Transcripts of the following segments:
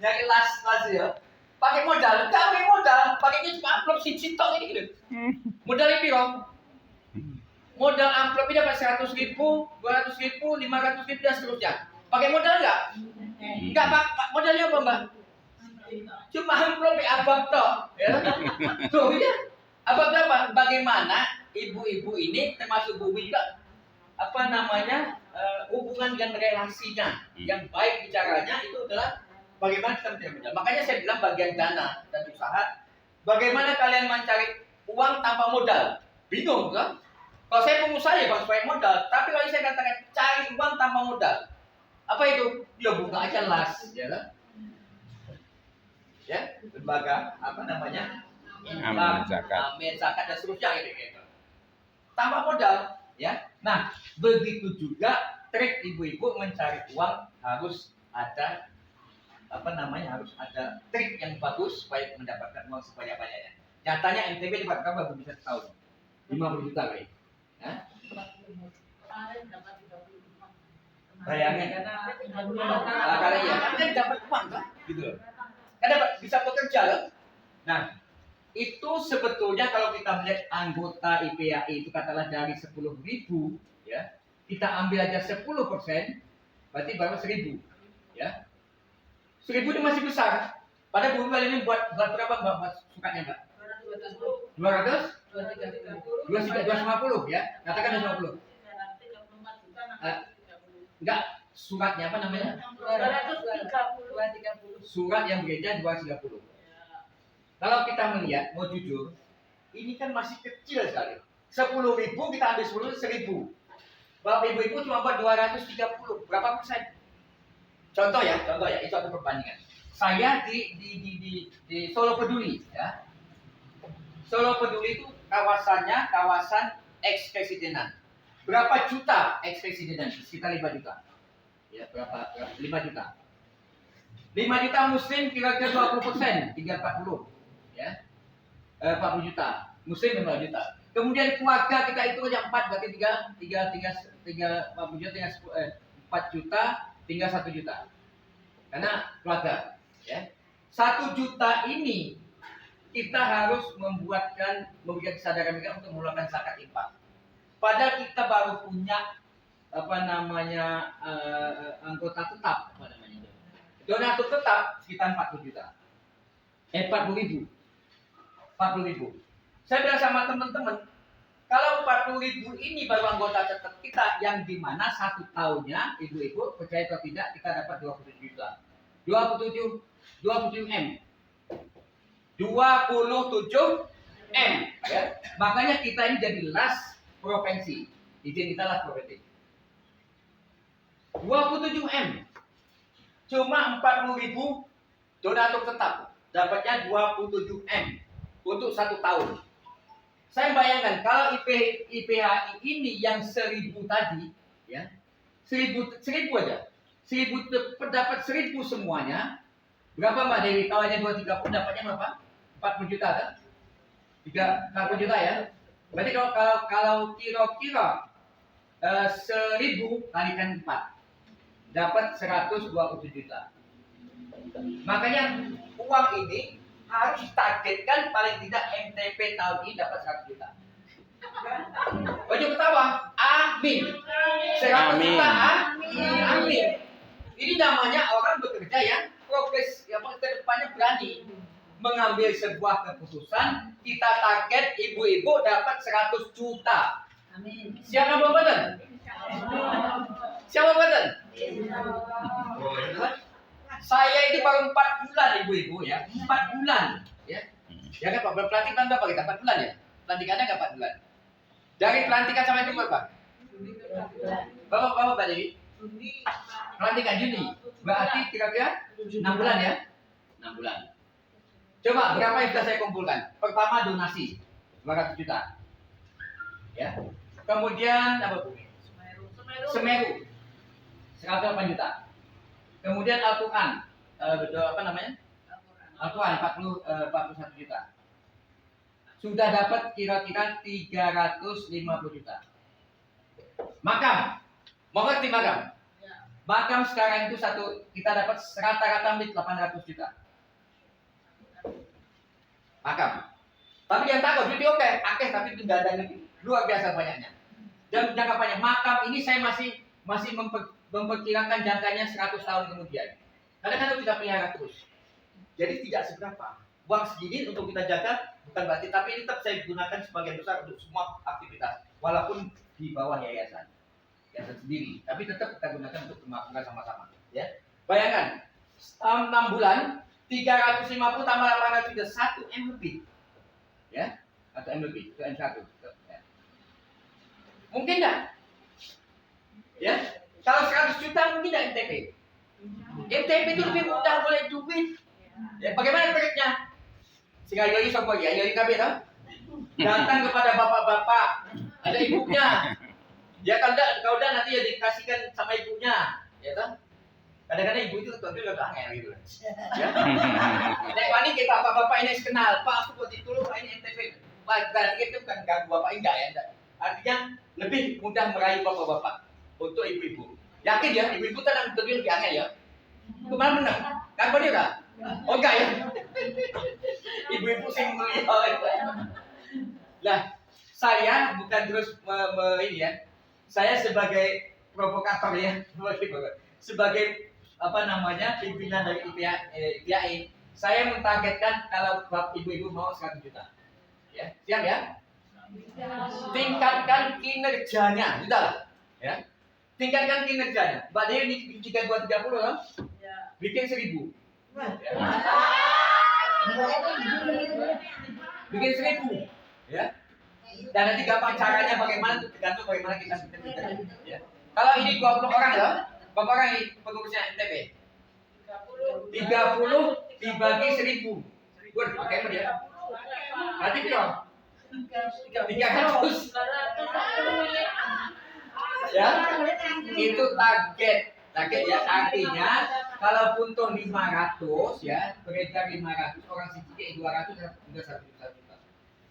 Dari las ya. Pakai modal, enggak pakai modal, pakainya cuma amplop siji tok ini gitu. Modal piro? Modal amplop ini dapat 100.000, 200.000, 500.000 dan seterusnya. Pakai modal enggak? Enggak, Pak. Modalnya apa, Mbak? Cuma amplop abang tok, ya. Tuh ya. Abang apa? Bagaimana ibu-ibu ini termasuk Bumi juga hubungan dan relasinya yang baik bicaranya itu adalah bagaimana kita mencari modal. Makanya saya bilang bagian dana dan usaha. Bagaimana kalian mencari uang tanpa modal? Bingung kan? Kalau saya pengusaha ya bang, supaya modal. Tapi kalau saya katakan cari uang tanpa modal, apa itu? Ya buka aja las, ya kan? Ya, lembaga Amin zakat dan seterusnya gitu. Tanpa modal, ya. Nah, begitu juga trik ibu-ibu mencari uang harus ada harus ada trik yang bagus supaya mendapatkan uang sebanyak-banyaknya. Nyatanya NTB dapat berapa bisa setahun? 50 juta kali. Ya? Bayangin. Karena ya, kan dapat uang kan? Gitu loh. Kan dapat bisa bekerja kan? Nah, itu sebetulnya kalau kita melihat anggota IPAI itu katakanlah dari 10.000, ya, kita ambil aja 10%, berarti baru 1.000, ya. 1.000 itu masih besar. Pada buku kali ini buat berapa Mbak sukanya Mbak? 200? 250 ya? Katakan 250. Enggak, suratnya apa namanya? 230. Surat yang beredar 230. Kalau kita melihat, mau jujur, ini kan masih kecil sekali. 10.000 kita ambil 1.000. Bapak ibu-ibu cuma buat 230. Berapa persen? Contoh ya, itu ada perbandingan. Saya di Solo Peduli, ya. Solo Peduli itu kawasannya kawasan eks-presidenan. Berapa juta eks-presidenan? Sekitar 5 juta. Ya, berapa? 5 juta. 5 juta muslim kira-kira 20%, 340. Ya. 40 juta. Muslim 5 juta. Kemudian keluarga kita itu aja 4, berarti 40 juta tinggal 4 juta tinggal 1 juta. Karena keluarga, ya. 1 juta ini kita harus memberikan kesadaran mereka untuk mengeluarkan zakat infak. Padahal kita baru punya anggota tetap, donatur tetap sekitar 40 juta. 40.000. Saya bilang sama teman-teman, kalau 40.000 ini baru anggota tetap kita, yang dimana 1 tahunnya, ibu-ibu percaya atau tidak, kita dapat 27 juta. 27 M. 27 M. Ya. Makanya kita ini jadi las provinsi. Izin kita las provinsi. 27 M. Cuma 40.000 donatur tetap. Dapatnya 27 M untuk 1 tahun. Saya bayangkan kalau IPHI ini yang 1.000 tadi, ya, 1.000 aja, 1.000 dapat 1.000 semuanya. Berapa Mbak Dewi? Kalau hanya 230 dapatnya berapa? 40 juta kan? 40 juta ya. Berarti kalau kira-kira 1.000 kalikan 4 dapat 127 juta. Makanya uang ini harus targetkan paling tidak MTP tahun ini dapat 100 juta. Ojo ketawa. Amin. 100 juta. Amin. Ini namanya orang bekerja yang progres, yang ke depannya berani mengambil sebuah keputusan. Kita target ibu-ibu dapat 100 juta. Amin. Siapa bapak? Siapa bapak? Saya ini baru 4 bulan ibu-ibu ya, 4 bulan ya. Ya kan Pak, pelantikan berapa kita? 4 bulan ya? Pelantikannya nggak 4 bulan. Dari pelantikan sampai itu berapa? Berapa Mbak Dewi? Pelantikan Juni. Berarti kira-kira 6 bulan ya? 6 bulan. Coba berapa yang sudah saya kumpulkan? Pertama donasi 200 juta. Ya. Kemudian apa Bu? Semeru. 108 juta. Kemudian Al-Quran, Al-Quran 41 juta. Sudah dapat kira-kira 350 juta. Makam, mau ngerti makam? Makam sekarang itu kita dapat rata-rata 800 juta. Makam. Tapi yang takut jadi oke, akeh tapi itu nggak ada lebih. Luar biasa banyaknya. Dan jangka panjang makam ini saya masih memperkirakan jangkanya 100 tahun kemudian. Kadang-kadang kita pelihara terus. Jadi tidak seberapa. Uang segini untuk kita jaga bukan berarti, tapi ini tetap saya gunakan sebagian besar untuk semua aktivitas, walaupun di bawah yayasan sendiri, tapi tetap kita gunakan untuk kemakmuran sama-sama. Ya, bayangkan 6 bulan 350 tambah 800 juta 1 M lebih, ya, atau M lebih, itu M1. Ya. Mungkin enggak? Ya, kalau 100 juta mungkin enggak MTP. MTP itu lebih mudah boleh duit. Ya, bagaimana triknya? Sekali lagi sopo ya, jadi kami tahu. Datang kepada bapak-bapak, ada ibunya. Ya kalau udah nanti ya dikasihkan sama ibunya, ya kan? Kadang-kadang ibu itu tentu udah angel gitu. Ya. Nek wani kita bapak-bapak ini kenal, Pak aku buat itu loh, ini MTP. Wah, berarti itu bukan ganggu bapak enggak ya, enggak. Artinya lebih mudah meraih bapak-bapak untuk ibu-ibu. Yakin ya, ibu-ibu tenang lebih angel ya. Kemana menang? Kan bener enggak? Oh enggak ya? Ibu-ibu sing mulia. Nah, saya bukan terus ini ya. Saya sebagai provokator ya, sebagai pimpinan dari IPAE, saya mentargetkan kalau ibu-ibu mau 100 juta. Ya, siap ya? Tingkatkan kinerjanya, gitu lah. Ya. Tingkatkan kinerjanya. Mbak Dewi ini 3230 loh. Bikin 1000. Bikin 1000, ya. Dan nanti gampang caranya bagaimana itu tergantung bagaimana kita bikin. Ya. Kalau ini 20 orang loh, berapa orang ini pengurusnya MTP? 30 dibagi 1000. Good, pakai apa dia? Berarti berapa? 300. Ya, itu target ya, artinya kalau puntung 500 ya, beredar 500, orang sedikit 200 sudah 1 juta.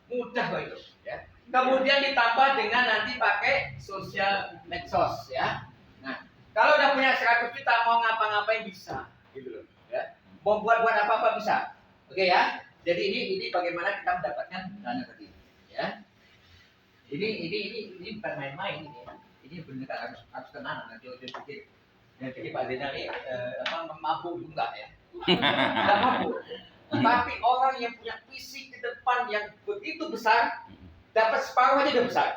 Mudah kok itu ya. Kemudian ditambah dengan nanti pakai sosial medsos ya. Nah, kalau udah punya 100 juta mau ngapa-ngapain bisa gitu loh ya. Mau buat apa-apa bisa. Oke ya. Jadi ini bagaimana kita mendapatkan dana tadi ya. Ini bukan main-main ini ya. Ini benar harus tenang nanti pikir. Jadi Pak Zainal ini mabuk juga ya. Tidak mabuk. Tapi orang yang punya visi ke depan yang begitu besar, dapat separuh aja udah besar.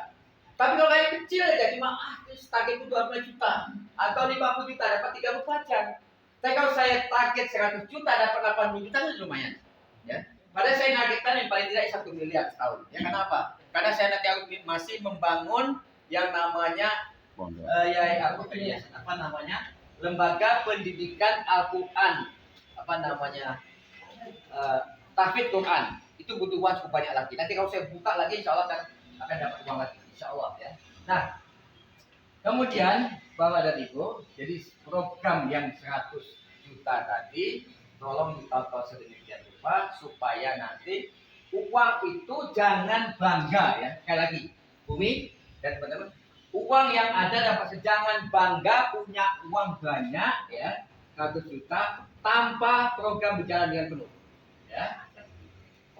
Tapi kalau kayak kecil aja cuma target itu 20 juta atau 50 juta dapat 30 pacar. Tapi kalau saya target 100 juta dapat 80 juta itu lumayan. Ya. Padahal saya nargetkan yang paling tidak 1 miliar setahun. Ya kenapa? Karena saya nanti masih membangun yang namanya Lembaga Pendidikan Al-Quran, tahfidz Quran. Itu butuh uang cukup banyak lagi. Nanti kalau saya buka lagi, insya Allah akan dapat uang lagi, insya Allah ya. Nah, kemudian Bapak dan Ibu, jadi program yang 100 juta tadi, tolong ditata sedemikian rupa supaya nanti uang itu jangan bangga ya. Sekali lagi, Bumi dan teman-teman, uang yang ada dapat jangan bangga punya uang banyak ya, 100 juta tanpa program berjalan dengan penuh ya.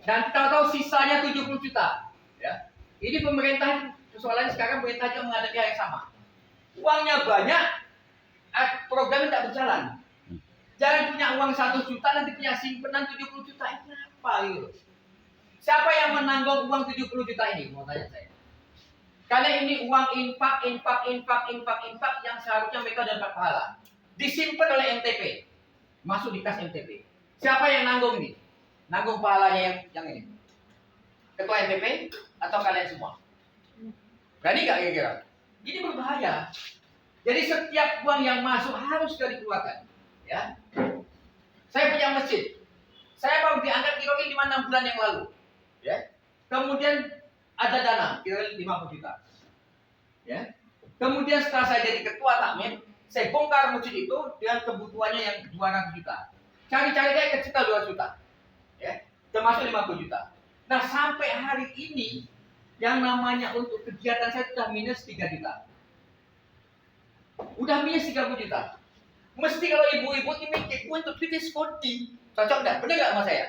Dan kita tahu sisanya 70 juta ya. Ini pemerintah, persoalannya sekarang pemerintah juga menghadapi hal yang sama. Uangnya banyak, programnya tidak berjalan. Jangan punya uang 1 juta nanti punya simpanan 70 juta, itu apa gitu. Siapa yang menanggung uang 70 juta ini? Mau tanya saya. Karena ini uang infak yang seharusnya mereka dapat pahala. Disimpan oleh MTP. Masuk di kas MTP. Siapa yang nanggung ini? Nanggung pahalanya yang ini? Ketua MTP atau kalian semua? Berani nggak kira-kira? Ini berbahaya. Jadi setiap uang yang masuk harus dikeluarkan. Ya. Saya punya masjid. Saya baru diangkat kira-kira 5-6 bulan yang lalu. Ya. Kemudian ada dana kira-kira 50 juta. Ya. Kemudian setelah saya jadi ketua takmir, saya bongkar masjid itu dengan kebutuhannya yang 200 juta. Cari-cari kayak kecil 2 juta. Ya. Termasuk 50 juta. Nah, sampai hari ini yang namanya untuk kegiatan saya sudah minus 3 juta. Udah minus 30 juta. Mesti kalau ibu-ibu ini mikir, untuk duit skondi. Cocok enggak? Benar enggak sama saya?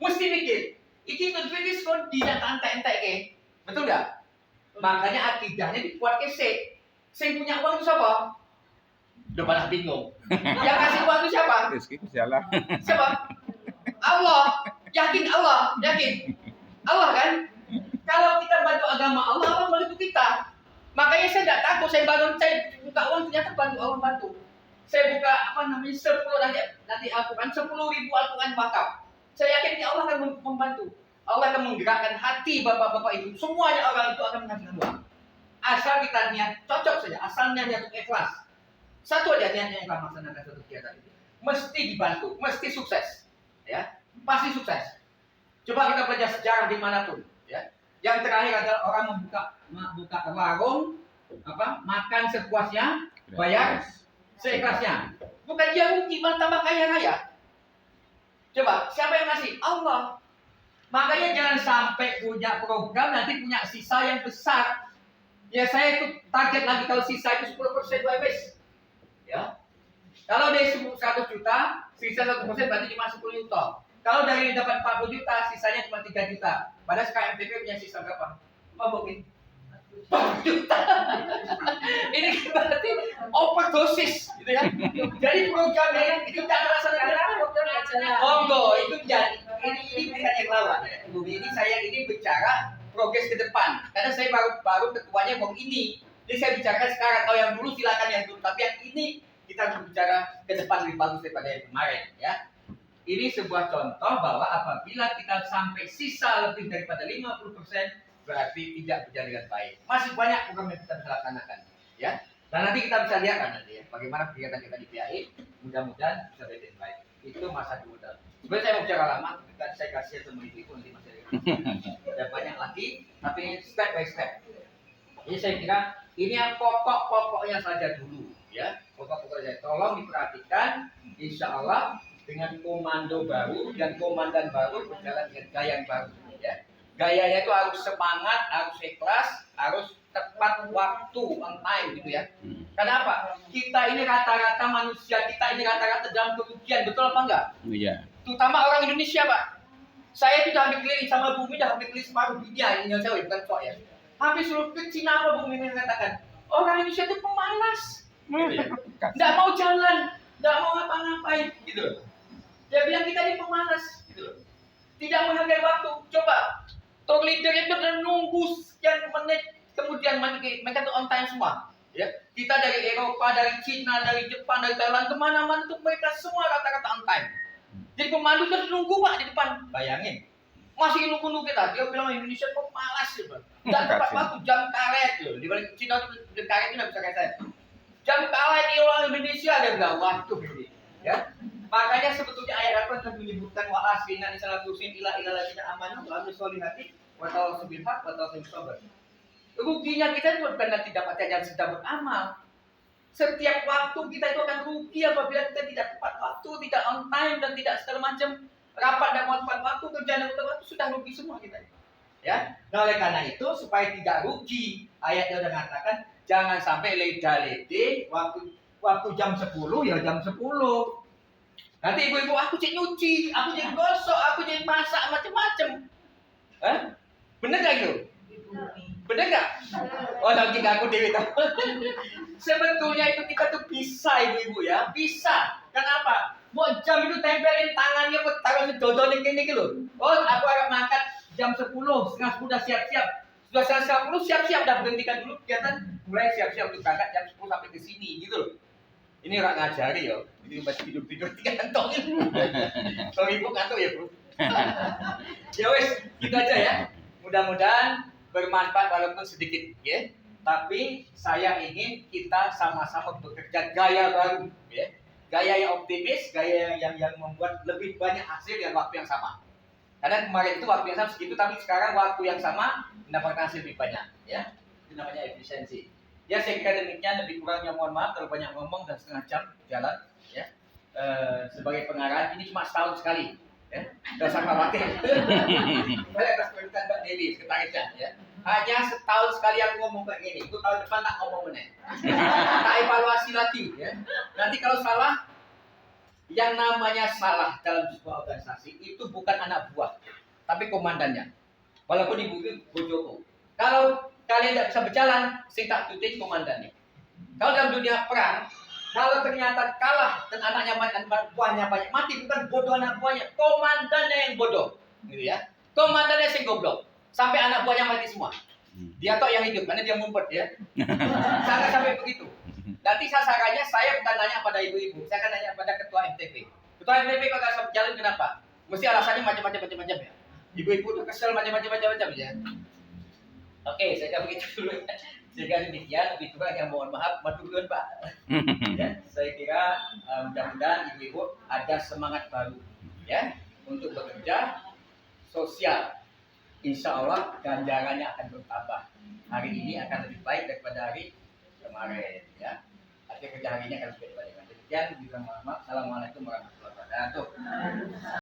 Mesti mikir, iki untuk duit skondi dan entek-entek ke. Betul enggak? Makanya akidahnya dibuat kesek. Yang punya uang itu siapa? Udah malah bingung. Yang kasih uang itu siapa? Siapa? Allah. Yakin Allah, yakin. Allah kan? Kalau kita bantu agama Allah, Allah bantu kita. Makanya saya tidak takut, saya bangun, saya buka uang ternyata bantu Allah bantu. Saya buka 10 nanti Al-Quran 10.000 Al-Quran wakaf. Saya yakin Allah akan membantu. Allah akan menggerakkan hati bapak-bapak ibu. Semuanya orang itu akan menghasilkan uang. Asal kita niat cocok saja, asalnya niat ikhlas. Satu aja niatnya yang melaksanakan satu kegiatan itu. Mesti dibantu, mesti sukses. Ya, pasti sukses. Coba kita belajar sejarah dimanapun. Ya. Yang terakhir adalah orang membuka warung, makan sepuasnya, bayar seikhlasnya. Bukan dia rugi, malah tambah kaya raya. Coba, siapa yang ngasih? Allah. Makanya jangan sampai punya program nanti punya sisa yang besar. Ya saya itu target lagi kalau sisa itu 10% habis. Ya. Kalau dari 100 juta, sisa 1% berarti cuma 10 juta. Kalau dari dapat 40 juta, sisanya cuma 3 juta. Padahal KMTP punya sisa berapa? Mungkin 4 juta. Ini berarti overdosis, gitu ya. Jadi programnya itu tidak terasa monggo itu jadi. Ini bukan yang lawan. Ini saya bicara progres ke depan. Karena saya baru ketuanya mau ini. Jadi saya bicarakan sekarang. Kalau yang dulu silakan yang dulu. Tapi yang ini kita harus bicara ke depan lebih bagus daripada yang kemarin, ya. Ini sebuah contoh bahwa apabila kita sampai sisa lebih daripada 50%, berarti tidak berjalan dengan baik. Masih banyak program yang kita bisa laksanakan, ya. Dan nanti kita bisa lihat kan nanti ya, bagaimana kegiatan kita di PAI. Mudah-mudahan bisa berjalan baik. Itu masa dulu. Sebenarnya saya mau bicara lama, saya kasih semua itu nanti masih ada banyak lagi, tapi step by step. Jadi saya kira ini yang pokok-pokoknya saja dulu, ya. Pokok-pokoknya. Tolong diperhatikan, insya Allah dengan komando baru dan komandan baru berjalan dengan gaya yang baru, ya. Gayanya itu harus semangat, harus ikhlas, harus tepat waktu, on time gitu ya. Kenapa? Kita ini rata-rata manusia, kita ini rata-rata dalam kerugian, betul apa enggak? Iya. Terutama orang Indonesia, Pak. Saya itu udah hampir keliling sama bumi, udah hampir keliling separuh dunia. Ini saya bukan kok ya. Hampir seluruh ke Cina apa bumi ini katakan. Orang Indonesia itu pemalas. Nggak mau jalan, nggak mau ngapa-ngapain, gitu loh. Dia bilang kita ini pemalas, gitu loh. Tidak menghargai waktu. Coba, tour leader itu udah nunggu sekian menit, kemudian mereka tuh on time semua. Ya, kita dari Eropa, dari Cina, dari Jepang, dari Thailand, kemana-mana tuh mereka semua rata-rata on time. Jadi pemandu kan nunggu Pak di depan. Bayangin, masih nunggu kita. Dia bilang Indonesia kok malas ya Pak. Dan tepat waktu jam karet loh. Di balik Cina jam karet itu nggak bisa kayak saya. Jam karet di orang Indonesia dia bilang waduh ini. Ya, makanya sebetulnya ayat apa yang menyebutkan wa'asbina isalah tusin ila ladina amanu wa amilus solihati wa tawassaw bil haq wa tawassaw bis sabr. Ruginya kita itu bukan nanti dapatnya yang sedang beramal. Setiap waktu kita itu akan rugi apabila kita tidak tepat waktu, tidak on time dan tidak segala macam rapat dan mau tepat waktu, kerjaan yang tepat waktu, sudah rugi semua kita. Ya, nah oleh karena itu supaya tidak rugi, ayatnya udah mengatakan jangan sampai leda-lede waktu jam 10 ya jam 10. Nanti ibu-ibu aku cek nyuci, aku cek gosok, aku cek masak macam-macam. Bener gak itu? Bener gak? Oh nanti aku dewi tahu. Sebetulnya itu kita tuh bisa ibu-ibu ya, bisa. Kenapa? Mau jam itu tempelin tangannya, taruh dodolin gini gitu. Oh aku akan mangkat jam 10, setengah 10 udah siap-siap. Sudah setengah 10 siap-siap, udah berhentikan dulu kegiatan, mulai siap-siap untuk berangkat jam 10 sampai ke sini gitu loh. Ini orang ngajari ya, ini masih tidur-tidur kantongin. Kalau ibu ngantuk ya bro. Ya wes, gitu aja ya. Mudah-mudahan bermanfaat walaupun sedikit, ya. Tapi saya ingin kita sama-sama bekerja gaya baru, ya. Gaya yang optimis, gaya yang membuat lebih banyak hasil dengan waktu yang sama. Karena kemarin itu waktu yang sama segitu, tapi sekarang waktu yang sama mendapatkan hasil lebih banyak, ya. Itu namanya efisiensi. Ya saya kira demikian, lebih kurangnya mohon maaf kalau banyak ngomong dan setengah jam jalan, ya. Sebagai pengarah ini cuma setahun sekali, ya. Tidak usah khawatir. Boleh atas permintaan Mbak Dewi, sekretarisnya, ya. Hanya setahun sekali aku ngomong kayak gini. Itu tahun depan tak ngomong meneh. Tak evaluasi lagi ya. Nanti kalau salah, yang namanya salah dalam sebuah organisasi itu bukan anak buah, tapi komandannya. Walaupun ibu itu bojoku. Kalau kalian tidak bisa berjalan, sing tak tutin komandannya. Kalau dalam dunia perang, kalau ternyata kalah dan anaknya banyak, buahnya banyak mati, bukan bodoh anak buahnya, komandannya yang bodoh, gitu ya. Komandannya sing goblok, sampai anak buahnya mati semua. Dia tok yang hidup, karena dia ngumpet ya. Jangan sampai begitu. Nanti sasarannya saya bukan nanya pada ibu-ibu, saya akan nanya pada ketua MTP. Ketua MTP kok nggak jalan kenapa? Mesti alasannya macam-macam ya. Ibu-ibu udah kesel macam-macam ya. Oke, saya kira begitu dulu. Sehingga demikian, lebih kurang yang mohon maaf, matur nuwun Pak. Ya, saya kira mudah-mudahan ibu-ibu ada semangat baru ya untuk bekerja sosial. Insya Allah ganjarannya akan bertambah. Hari ini akan lebih baik daripada hari kemarin ya. Akhir kerja hari ini akan lebih baik. Demikian, Assalamualaikum warahmatullahi wabarakatuh.